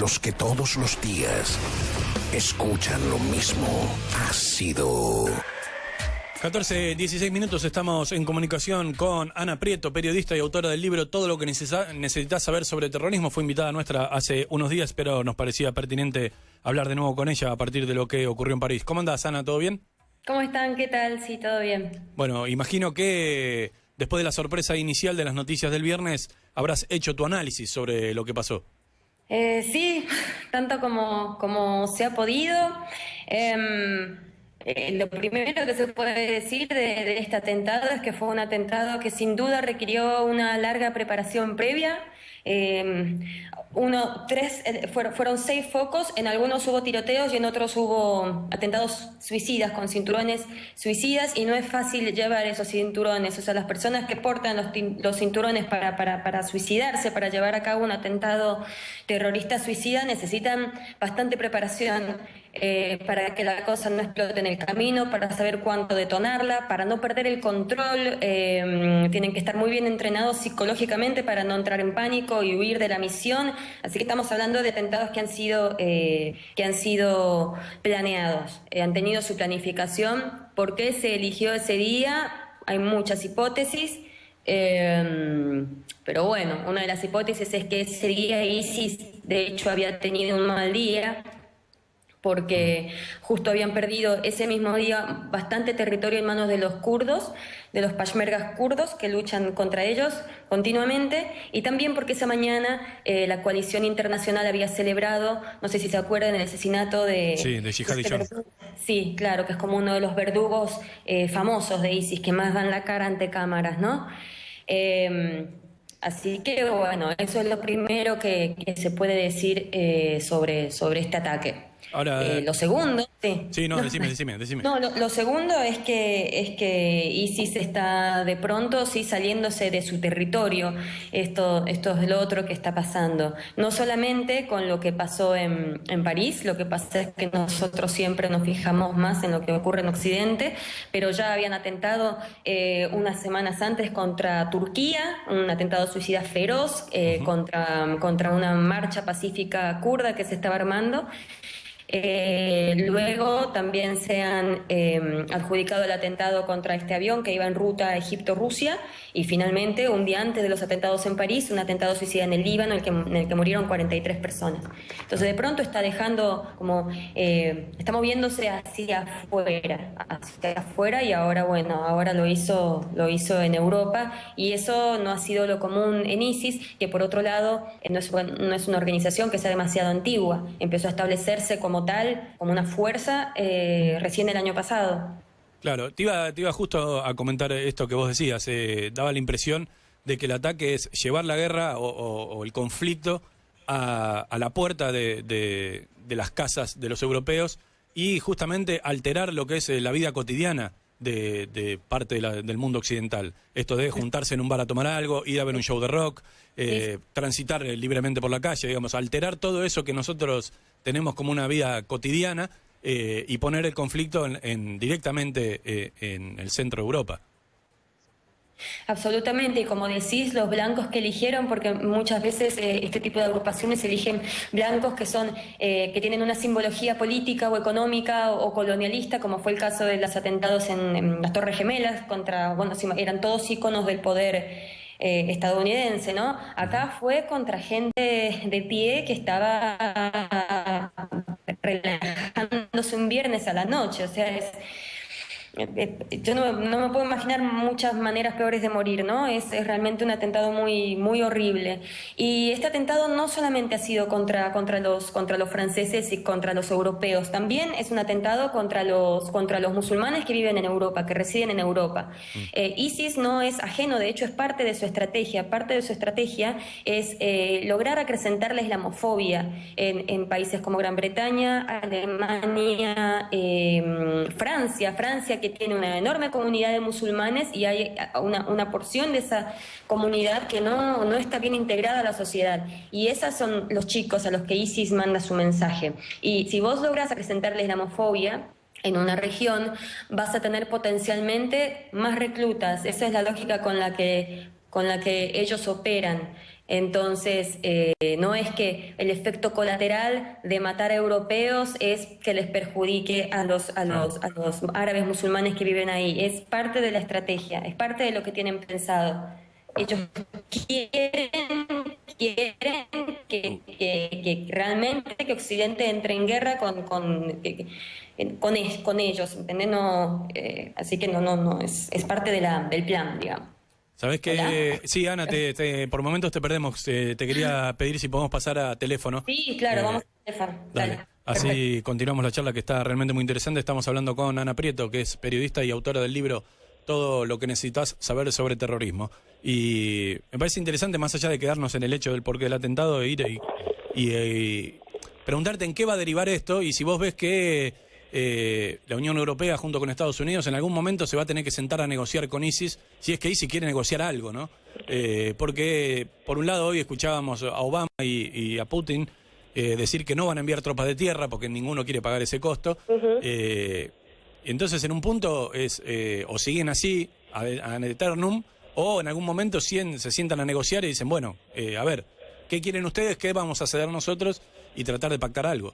los que todos los días escuchan lo mismo. Ha sido... 14:16 minutos, estamos en comunicación con Ana Prieto, periodista y autora del libro Todo lo que necesitas saber sobre terrorismo. Fue invitada nuestra hace unos días, pero nos parecía pertinente hablar de nuevo con ella a partir de lo que ocurrió en París. ¿Cómo andás, Ana? ¿Todo bien? ¿Cómo están? ¿Qué tal? Sí, todo bien. Bueno, imagino que después de la sorpresa inicial de las noticias del viernes, habrás hecho tu análisis sobre lo que pasó. Sí, tanto como se ha podido. Lo primero que se puede decir de este atentado es que fue un atentado que sin duda requirió una larga preparación previa. Fueron 6 focos, en algunos hubo tiroteos y en otros hubo atentados suicidas con cinturones suicidas, y no es fácil llevar esos cinturones. O sea, las personas que portan los cinturones para suicidarse, para llevar a cabo un atentado terrorista suicida, necesitan bastante preparación para que la cosa no explote en el camino, para saber cuándo detonarla, para no perder el control. Tienen que estar muy bien entrenados psicológicamente para no entrar en pánico y huir de la misión. Así que estamos hablando de atentados que han sido planeados, han tenido su planificación. ¿Por qué se eligió ese día? Hay muchas hipótesis, pero bueno, una de las hipótesis es que ese día ISIS de hecho había tenido un mal día, porque justo habían perdido ese mismo día bastante territorio en manos de los kurdos, de los peshmergas kurdos que luchan contra ellos continuamente, y también porque esa mañana la coalición internacional había celebrado, no sé si se acuerdan, el asesinato de... Sí, de Jihad John. Sí, claro, que es como uno de los verdugos famosos de ISIS, que más dan la cara ante cámaras, ¿no? Así que bueno, eso es lo primero que se puede decir sobre este ataque. Ahora, Lo segundo, sí. Sí, no, decime. No, lo segundo es que ISIS está de pronto sí saliéndose de su territorio. Esto es lo otro que está pasando. No solamente con lo que pasó en París, lo que pasa es que nosotros siempre nos fijamos más en lo que ocurre en Occidente, pero ya habían atentado unas semanas antes contra Turquía, un atentado suicida feroz, contra una marcha pacífica kurda que se estaba armando. Luego también se han adjudicado el atentado contra este avión que iba en ruta a Egipto-Rusia, y finalmente, un día antes de los atentados en París, un atentado suicida en el Líbano en el que murieron 43 personas. Entonces de pronto está dejando está moviéndose hacia afuera, y ahora lo hizo en Europa, y eso no ha sido lo común en ISIS, que por otro lado no es una organización que sea demasiado antigua. Empezó a establecerse como tal, como una fuerza, recién el año pasado. Claro, te iba justo a comentar esto que vos decías. Daba la impresión de que el ataque es llevar la guerra o el conflicto a la puerta de las casas de los europeos, y justamente alterar lo que es la vida cotidiana de parte del mundo occidental. Esto de juntarse en un bar a tomar algo, ir a ver un show de rock, transitar libremente por la calle, digamos, alterar todo eso que nosotros tenemos como una vida cotidiana, y poner el conflicto directamente en el centro de Europa. Absolutamente, y como decís, los blancos que eligieron, porque muchas veces este tipo de agrupaciones eligen blancos que son que tienen una simbología política o económica o colonialista, como fue el caso de los atentados en las Torres Gemelas eran todos íconos del poder estadounidense, ¿no? Acá fue contra gente de pie que estaba relajándose un viernes a la noche. O sea, yo no me puedo imaginar muchas maneras peores de morir, ¿no? Es realmente un atentado muy, muy horrible. Y este atentado no solamente ha sido contra los franceses y contra los europeos, también es un atentado contra los musulmanes que viven en Europa, que residen en Europa. ISIS no es ajeno, de hecho es parte de su estrategia. Parte de su estrategia es lograr acrecentar la islamofobia en países como Gran Bretaña, Alemania, Francia, que tiene una enorme comunidad de musulmanes, y hay una porción de esa comunidad que no está bien integrada a la sociedad, y esos son los chicos a los que ISIS manda su mensaje. Y si vos logras acrecentar la islamofobia en una región, vas a tener potencialmente más reclutas. Esa es la lógica con la que ellos operan. Entonces, no es que el efecto colateral de matar a europeos es que les perjudique a a los árabes musulmanes que viven ahí. Es parte de la estrategia, es parte de lo que tienen pensado. Ellos quieren que realmente que Occidente entre en guerra con ellos, ¿entendés? No, así que no, es parte de del plan, digamos. Sabés ¿Hola? que, sí, Ana, por momentos te perdemos. Te quería pedir si podemos pasar a teléfono. Sí, claro, vamos a teléfono. Dale. Dale. Así Perfecto. continuamos la charla que está realmente muy interesante. Estamos hablando con Ana Prieto, que es periodista y autora del libro Todo lo que necesitas saber sobre terrorismo. Y me parece interesante, más allá de quedarnos en el hecho del porqué del atentado, ir y preguntarte en qué va a derivar esto y si vos ves que la Unión Europea junto con Estados Unidos en algún momento se va a tener que sentar a negociar con ISIS, si es que ISIS quiere negociar algo, ¿no? Porque por un lado hoy escuchábamos a Obama y a Putin decir que no van a enviar tropas de tierra porque ninguno quiere pagar ese costo. Entonces en un punto es o siguen así ad eternum o en algún momento se sientan a negociar y dicen, bueno, a ver, ¿qué quieren ustedes? ¿Qué vamos a ceder nosotros? Y tratar de pactar algo.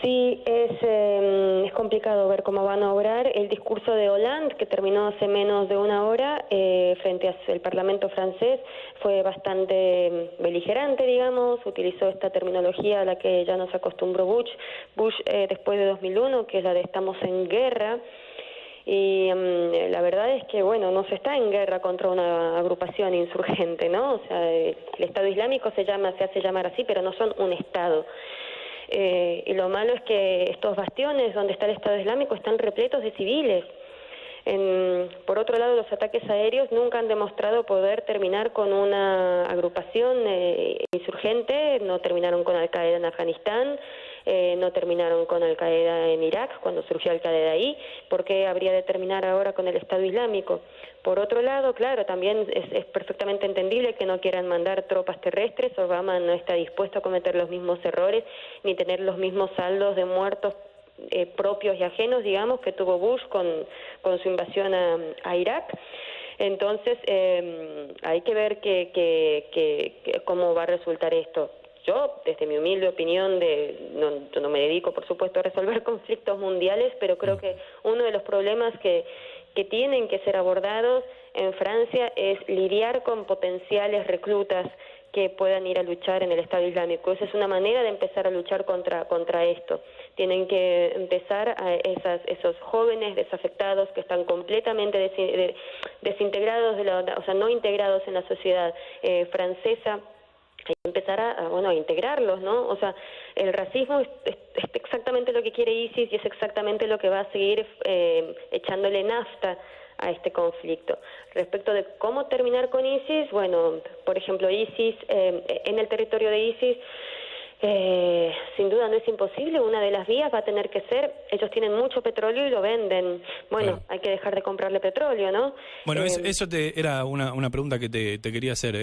Sí, es complicado ver cómo van a obrar. El discurso de Hollande, que terminó hace menos de una hora, frente al Parlamento francés, fue bastante beligerante, digamos. Utilizó esta terminología a la que ya nos acostumbró Bush después de 2001, que es la de estamos en guerra. Y la verdad es que, bueno, no se está en guerra contra una agrupación insurgente, ¿no? O sea, el Estado Islámico se hace llamar así, pero no son un Estado. Y lo malo es que estos bastiones donde está el Estado Islámico están repletos de civiles. Por otro lado, los ataques aéreos nunca han demostrado poder terminar con una agrupación insurgente, no terminaron con Al-Qaeda en Afganistán, no terminaron con Al-Qaeda en Irak, cuando surgió Al-Qaeda ahí. ¿Por qué habría de terminar ahora con el Estado Islámico? Por otro lado, claro, también es perfectamente entendible que no quieran mandar tropas terrestres. Obama no está dispuesto a cometer los mismos errores ni tener los mismos saldos de muertos propios y ajenos, digamos, que tuvo Bush con su invasión a Irak. Entonces, hay que ver cómo va a resultar esto. Yo, desde mi humilde opinión, yo no me dedico, por supuesto, a resolver conflictos mundiales, pero creo que uno de los problemas que tienen que ser abordados en Francia es lidiar con potenciales reclutas que puedan ir a luchar en el Estado Islámico. Esa es una manera de empezar a luchar contra esto. Tienen que empezar a esos jóvenes desafectados que están completamente desintegrados, o sea, no integrados en la sociedad francesa, hay que empezar a integrarlos, ¿no? O sea, el racismo es exactamente lo que quiere ISIS y es exactamente lo que va a seguir echándole nafta a este conflicto. Respecto de cómo terminar con ISIS, bueno, por ejemplo, ISIS, en el territorio de ISIS, sin duda no es imposible. Una de las vías va a tener que ser, ellos tienen mucho petróleo y lo venden. Bueno, hay que dejar de comprarle petróleo, ¿no? Bueno, eso era una pregunta que te quería hacer,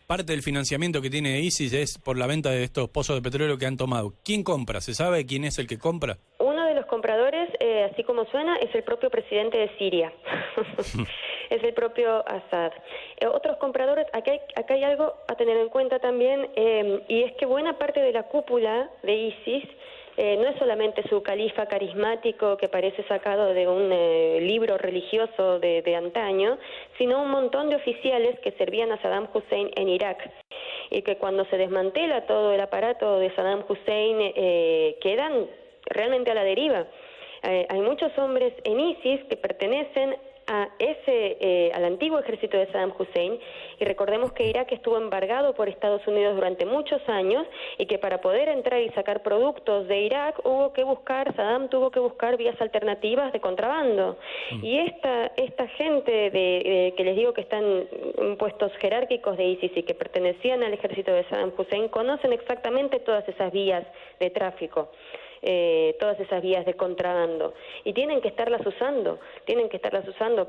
parte del financiamiento que tiene ISIS es por la venta de estos pozos de petróleo que han tomado. ¿Quién compra? ¿Se sabe quién es el que compra? Uno de los compradores, así como suena, es el propio presidente de Siria. Es el propio Assad. Otros compradores, acá hay algo a tener en cuenta también, y es que buena parte de la cúpula de ISIS no es solamente su califa carismático que parece sacado de un libro religioso de antaño, sino un montón de oficiales que servían a Saddam Hussein en Irak y que cuando se desmantela todo el aparato de Saddam Hussein quedan realmente a la deriva. Hay muchos hombres en ISIS que pertenecen al antiguo ejército de Saddam Hussein, y recordemos que Irak estuvo embargado por Estados Unidos durante muchos años y que para poder entrar y sacar productos de Irak Saddam tuvo que buscar vías alternativas de contrabando. Y esta gente que les digo que están en puestos jerárquicos de ISIS y que pertenecían al ejército de Saddam Hussein conocen exactamente todas esas vías de tráfico. Todas esas vías de contrabando, y tienen que estarlas usando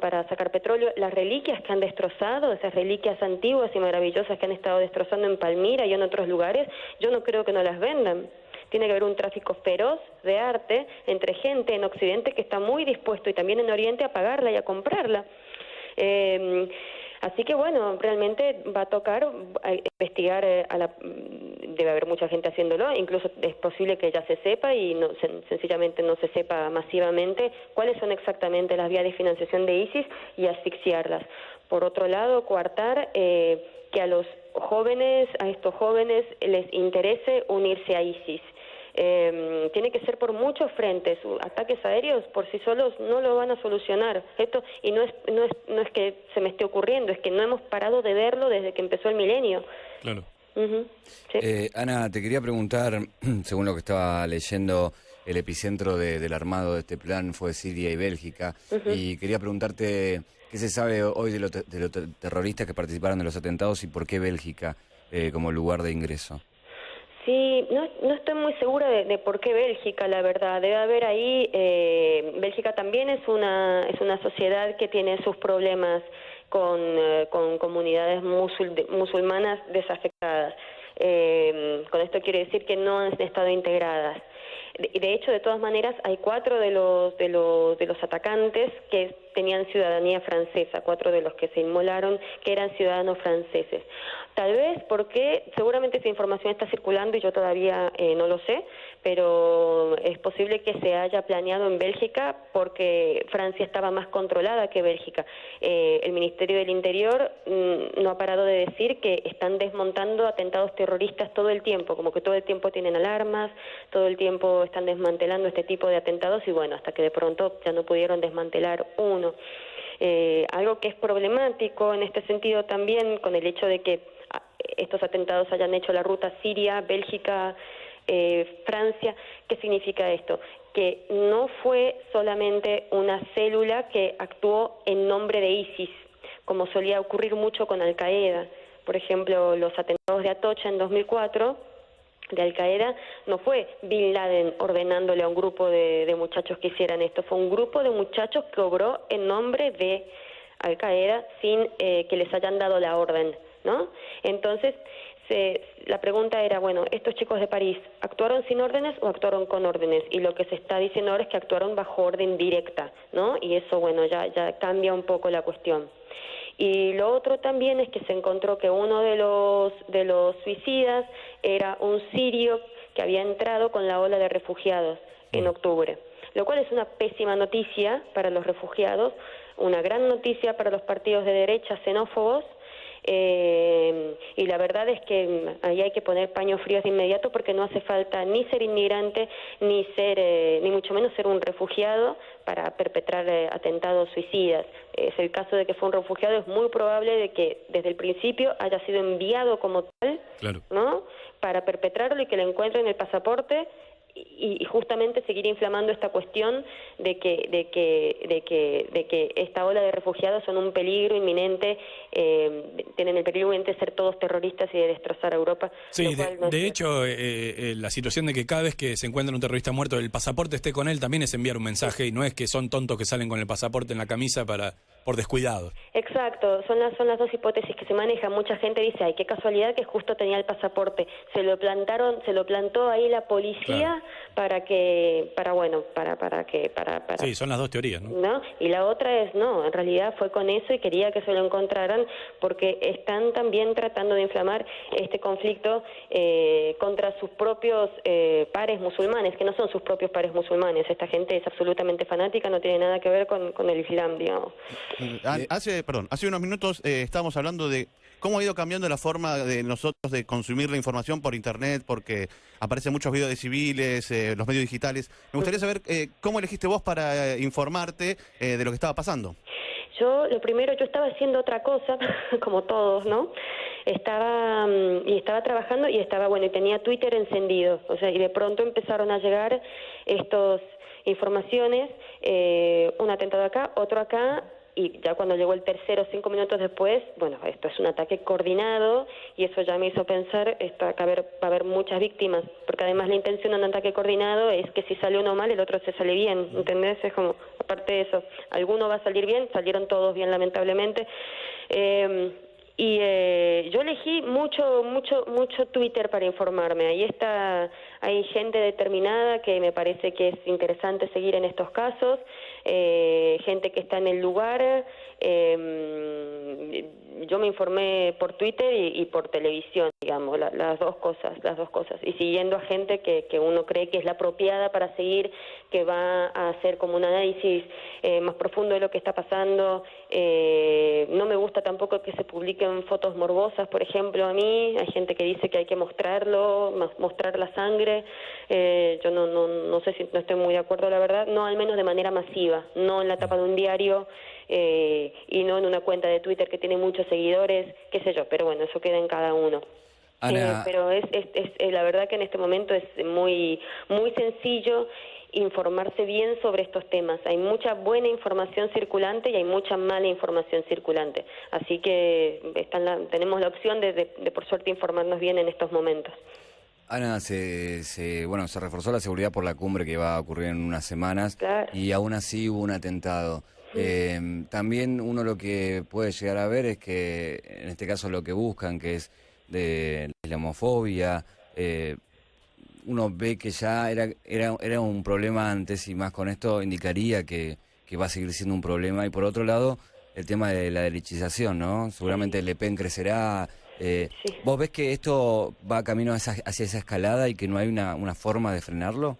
para sacar petróleo. Las reliquias que han destrozado, esas reliquias antiguas y maravillosas que han estado destrozando en Palmira y en otros lugares, yo no creo que no las vendan. Tiene que haber un tráfico feroz de arte entre gente en Occidente que está muy dispuesto, y también en Oriente, a pagarla y a comprarla. Así que bueno, realmente va a tocar investigar, debe haber mucha gente haciéndolo, incluso es posible que ya se sepa y no, sencillamente no se sepa masivamente cuáles son exactamente las vías de financiación de ISIS y asfixiarlas. Por otro lado, coartar que a estos jóvenes les interese unirse a ISIS. Tiene que ser por muchos frentes. Ataques aéreos por sí solos no lo van a solucionar. Esto, y no es que se me esté ocurriendo, es que no hemos parado de verlo desde que empezó el milenio. Claro. Sí. Ana, te quería preguntar, según lo que estaba leyendo, el epicentro del armado de este plan fue Siria y Bélgica, y quería preguntarte qué se sabe hoy de los terroristas que participaron de los atentados y por qué Bélgica como lugar de ingreso. Sí, no estoy muy segura de por qué Bélgica, la verdad. Debe haber ahí, Bélgica también es una sociedad que tiene sus problemas con comunidades musulmanas desafectadas. Con esto quiero decir que no han estado integradas. De hecho, de todas maneras, hay 4 de los atacantes que tenían ciudadanía francesa, 4 de los que se inmolaron que eran ciudadanos franceses. Tal vez porque seguramente esa información está circulando y yo todavía no lo sé, pero es posible que se haya planeado en Bélgica porque Francia estaba más controlada que Bélgica. El Ministerio del Interior no ha parado de decir que están desmontando atentados terroristas todo el tiempo, como que todo el tiempo tienen alarmas, todo el tiempo están desmantelando este tipo de atentados y bueno, hasta que de pronto ya no pudieron desmantelar uno. Algo que es problemático en este sentido también con el hecho de que estos atentados hayan hecho la ruta Siria, Bélgica, Francia. ¿Qué significa esto? Que no fue solamente una célula que actuó en nombre de ISIS, como solía ocurrir mucho con Al-Qaeda. Por ejemplo, los atentados de Atocha en 2004 de Al-Qaeda, no fue Bin Laden ordenándole a un grupo de muchachos que hicieran esto, fue un grupo de muchachos que obró en nombre de Al-Qaeda sin que les hayan dado la orden, ¿no? Entonces, la pregunta era, bueno, estos chicos de París, ¿actuaron sin órdenes o actuaron con órdenes? Y lo que se está diciendo ahora es que actuaron bajo orden directa, ¿no? Y eso, bueno, ya cambia un poco la cuestión. Y lo otro también es que se encontró que uno de los suicidas era un sirio que había entrado con la ola de refugiados en octubre, lo cual es una pésima noticia para los refugiados, una gran noticia para los partidos de derecha xenófobos, y la verdad es que ahí hay que poner paños fríos de inmediato porque no hace falta ni ser inmigrante ni mucho menos ser un refugiado para perpetrar atentados suicidas. Es el caso de que fue un refugiado, es muy probable de que desde el principio haya sido enviado como tal, claro, ¿no?, para perpetrarlo y que le encuentren el pasaporte y justamente seguir inflamando esta cuestión de que esta ola de refugiados son un peligro inminente, tienen el peligro inminente de ser todos terroristas y de destrozar a Europa. Sí, de hecho, la situación de que cada vez que se encuentra un terrorista muerto el pasaporte esté con él también es enviar un mensaje y no es que son tontos que salen con el pasaporte en la camisa por descuidados. Exacto, son las 2 hipótesis que se manejan. Mucha gente dice, ay, qué casualidad que justo tenía el pasaporte. Se lo plantó ahí la policía, claro, para Sí, son las 2 teorías, ¿no? Y la otra es, no, en realidad fue con eso y quería que se lo encontraran porque están también tratando de inflamar este conflicto contra sus propios pares musulmanes, que no son sus propios pares musulmanes. Esta gente es absolutamente fanática, no tiene nada que ver con el Islam, digamos. Hace unos minutos estábamos hablando de cómo ha ido cambiando la forma de nosotros de consumir la información por internet, porque aparecen muchos videos de civiles, los medios digitales. Me gustaría saber cómo elegiste vos para informarte de lo que estaba pasando. Yo estaba haciendo otra cosa, como todos, ¿no? Estaba trabajando y y tenía Twitter encendido, o sea, y de pronto empezaron a llegar estas informaciones, un atentado acá, otro acá. Y ya cuando llegó el tercero, 5 minutos después, bueno, esto es un ataque coordinado y eso ya me hizo pensar va a haber muchas víctimas, porque además la intención de un ataque coordinado es que si sale uno mal, el otro se sale bien, ¿entendés? Es como, aparte de eso, alguno va a salir bien, salieron todos bien lamentablemente, Y yo elegí mucho Twitter para informarme. Hay gente determinada que me parece que es interesante seguir en estos casos, gente que está en el lugar. Yo me informé por Twitter y por televisión, digamos, las dos cosas. Y siguiendo a gente que uno cree que es la apropiada para seguir, que va a hacer como un análisis más profundo de lo que está pasando. No me gusta tampoco que se publiquen fotos morbosas, por ejemplo, a mí. Hay gente que dice que hay que mostrarlo, mostrar la sangre. Yo no sé si no estoy muy de acuerdo, la verdad. No, al menos de manera masiva, no en la tapa de un diario y no en una cuenta de Twitter que tiene muchos seguidores, qué sé yo, pero bueno, eso queda en cada uno. Ana, Pero es la verdad que en este momento es muy sencillo informarse bien sobre estos temas. Hay mucha buena información circulante y hay mucha mala información circulante. Así que tenemos la opción de por suerte informarnos bien en estos momentos. Ana, se reforzó la seguridad por la cumbre que va a ocurrir en unas semanas, claro, y aún así hubo un atentado. También uno lo que puede llegar a ver es que en este caso lo que buscan, que es de la islamofobia, uno ve que ya era un problema antes, y más con esto indicaría que va a seguir siendo un problema. Y por otro lado, el tema de la derechización, ¿no? Seguramente Le Pen crecerá. Sí. ¿Vos ves que esto va camino hacia esa escalada y que no hay una forma de frenarlo?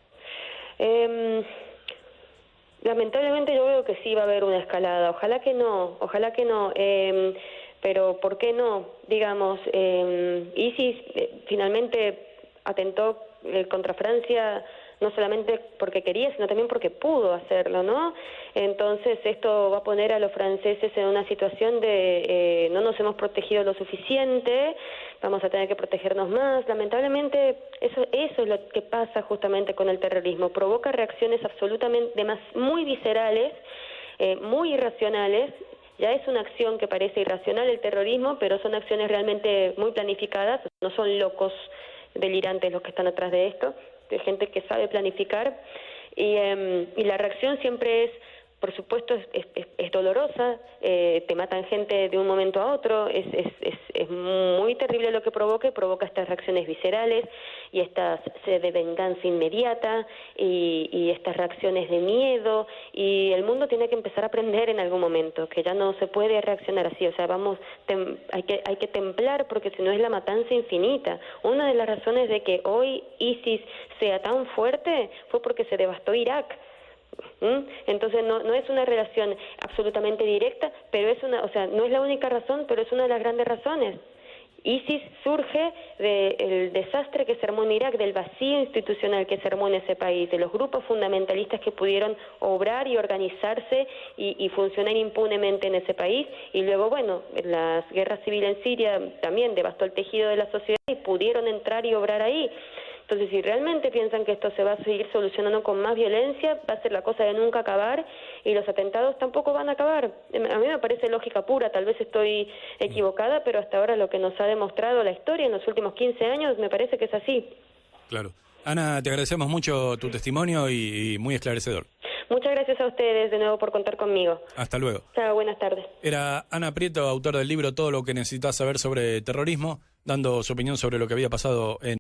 Lamentablemente yo veo que sí va a haber una escalada. Ojalá que no. Pero ¿por qué no? Digamos, ISIS finalmente atentó contra Francia, no solamente porque quería, sino también porque pudo hacerlo, ¿no? Entonces esto va a poner a los franceses en una situación de no nos hemos protegido lo suficiente, vamos a tener que protegernos más. Lamentablemente eso es lo que pasa justamente con el terrorismo, provoca reacciones absolutamente muy viscerales, muy irracionales. Ya es una acción que parece irracional el terrorismo, pero son acciones realmente muy planificadas, no son locos delirantes los que están atrás de esto, de gente que sabe planificar, y la reacción siempre es, por supuesto, es dolorosa, te matan gente de un momento a otro, es muy terrible lo que provoca estas reacciones viscerales y esta sed de venganza inmediata y estas reacciones de miedo, y el mundo tiene que empezar a aprender en algún momento que ya no se puede reaccionar así. O sea, hay que templar, porque si no es la matanza infinita. Una de las razones de que hoy ISIS sea tan fuerte fue porque se devastó Irak. Entonces no es una relación absolutamente directa, pero no es la única razón, pero es una de las grandes razones. ISIS surge del desastre que se armó en Irak, del vacío institucional que se armó en ese país, de los grupos fundamentalistas que pudieron obrar y organizarse y funcionar impunemente en ese país, y luego, bueno, la guerra civil en Siria también devastó el tejido de la sociedad y pudieron entrar y obrar ahí. Entonces, si realmente piensan que esto se va a seguir solucionando con más violencia, va a ser la cosa de nunca acabar, y los atentados tampoco van a acabar. A mí me parece lógica pura, tal vez estoy equivocada, pero hasta ahora lo que nos ha demostrado la historia en los últimos 15 años me parece que es así. Claro. Ana, te agradecemos mucho tu testimonio y muy esclarecedor. Muchas gracias a ustedes de nuevo por contar conmigo. Hasta luego. Chao, buenas tardes. Era Ana Prieto, autora del libro Todo lo que necesitas saber sobre terrorismo, dando su opinión sobre lo que había pasado en